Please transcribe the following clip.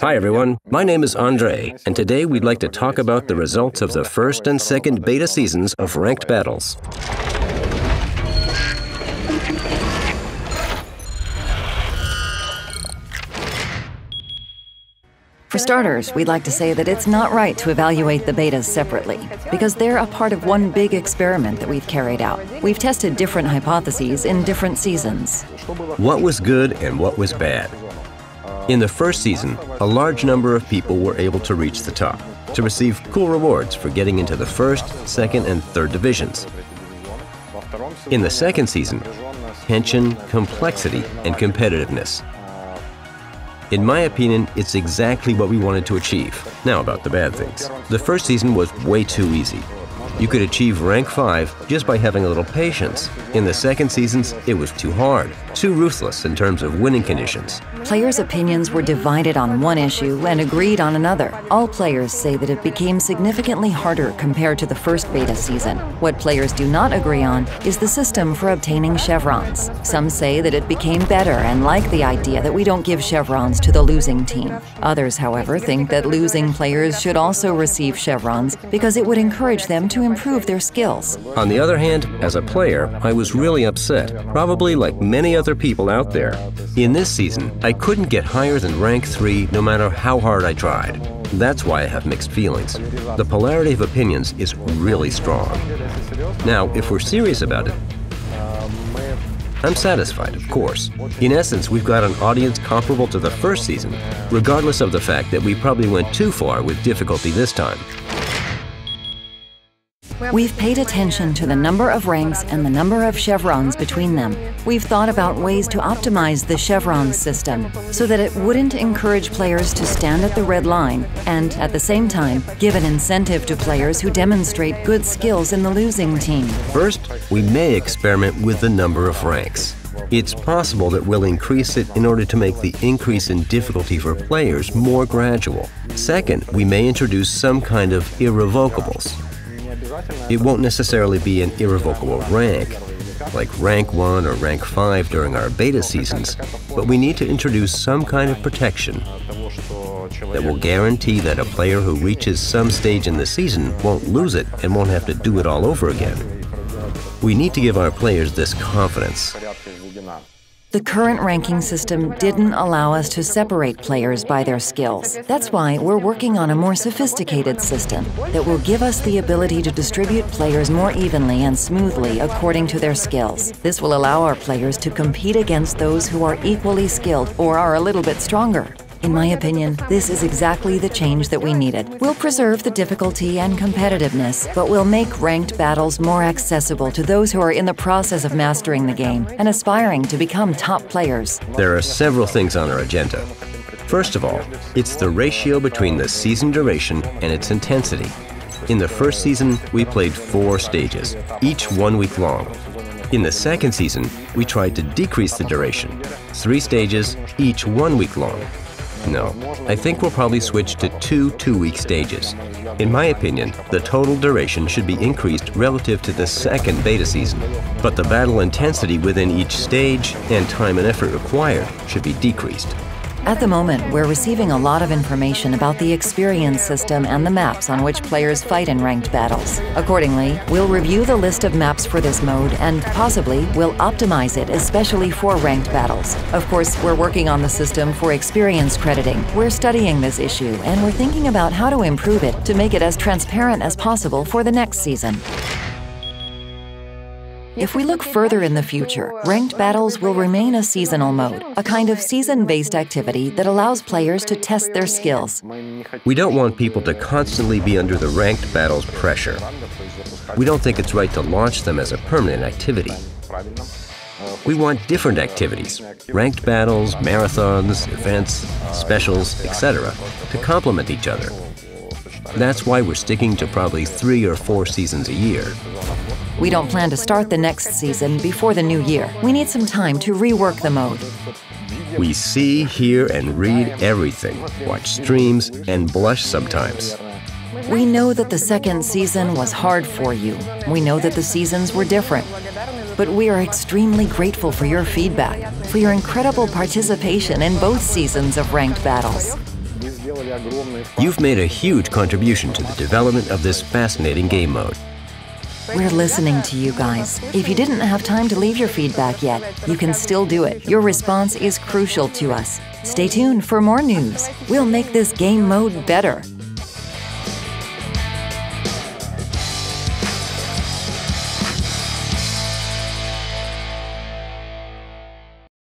Hi everyone, my name is Andre, and today we'd like to talk about the results of the first and second beta seasons of Ranked Battles. For starters, we'd like to say that it's not right to evaluate the betas separately, because they're a part of one big experiment that we've carried out. We've tested different hypotheses in different seasons. What was good and what was bad? In the first season, a large number of people were able to reach the top, to receive cool rewards for getting into the first, second, and third divisions. In the second season, tension, complexity, and competitiveness. In my opinion, it's exactly what we wanted to achieve. Now about the bad things. The first season was way too easy. You could achieve rank 5 just by having a little patience. In the second seasons, it was too hard, too ruthless in terms of winning conditions. Players' opinions were divided on one issue and agreed on another. All players say that it became significantly harder compared to the first beta season. What players do not agree on is the system for obtaining chevrons. Some say that it became better and like the idea that we don't give chevrons to the losing team. Others, however, think that losing players should also receive chevrons because it would encourage them to improve their skills. On the other hand, as a player, I was really upset, probably like many other people out there. In this season, I couldn't get higher than rank 3 no matter how hard I tried. That's why I have mixed feelings. The polarity of opinions is really strong. Now, if we're serious about it, I'm satisfied, of course. In essence, we've got an audience comparable to the first season, regardless of the fact that we probably went too far with difficulty this time. We've paid attention to the number of ranks and the number of chevrons between them. We've thought about ways to optimize the chevron system so that it wouldn't encourage players to stand at the red line and, at the same time, give an incentive to players who demonstrate good skills in the losing team. First, we may experiment with the number of ranks. It's possible that we'll increase it in order to make the increase in difficulty for players more gradual. Second, we may introduce some kind of irrevocables. It won't necessarily be an irrevocable rank, like rank 1 or rank 5 during our beta seasons, but we need to introduce some kind of protection that will guarantee that a player who reaches some stage in the season won't lose it and won't have to do it all over again. We need to give our players this confidence. The current ranking system didn't allow us to separate players by their skills. That's why we're working on a more sophisticated system that will give us the ability to distribute players more evenly and smoothly according to their skills. This will allow our players to compete against those who are equally skilled or are a little bit stronger. In my opinion, this is exactly the change that we needed. We'll preserve the difficulty and competitiveness, but we'll make ranked battles more accessible to those who are in the process of mastering the game and aspiring to become top players. There are several things on our agenda. First of all, it's the ratio between the season duration and its intensity. In the first season, we played 4 stages, each 1 week long. In the second season, we tried to decrease the duration, 3 stages, each 1 week long. No, I think we'll probably switch to 2 two-week stages. In my opinion, the total duration should be increased relative to the second beta season, but the battle intensity within each stage and time and effort required should be decreased. At the moment, we're receiving a lot of information about the experience system and the maps on which players fight in ranked battles. Accordingly, we'll review the list of maps for this mode and possibly we'll optimize it especially for ranked battles. Of course, we're working on the system for experience crediting. We're studying this issue and we're thinking about how to improve it to make it as transparent as possible for the next season. If we look further in the future, ranked battles will remain a seasonal mode, a kind of season-based activity that allows players to test their skills. We don't want people to constantly be under the ranked battles pressure. We don't think it's right to launch them as a permanent activity. We want different activities, ranked battles, marathons, events, specials, etc., to complement each other. That's why we're sticking to probably 3 or 4 seasons a year. We don't plan to start the next season before the new year. We need some time to rework the mode. We see, hear, and read everything, watch streams, and blush sometimes. We know that the second season was hard for you. We know that the seasons were different. But we are extremely grateful for your feedback, for your incredible participation in both seasons of Ranked Battles. You've made a huge contribution to the development of this fascinating game mode. We're listening to you guys. If you didn't have time to leave your feedback yet, you can still do it. Your response is crucial to us. Stay tuned for more news. We'll make this game mode better.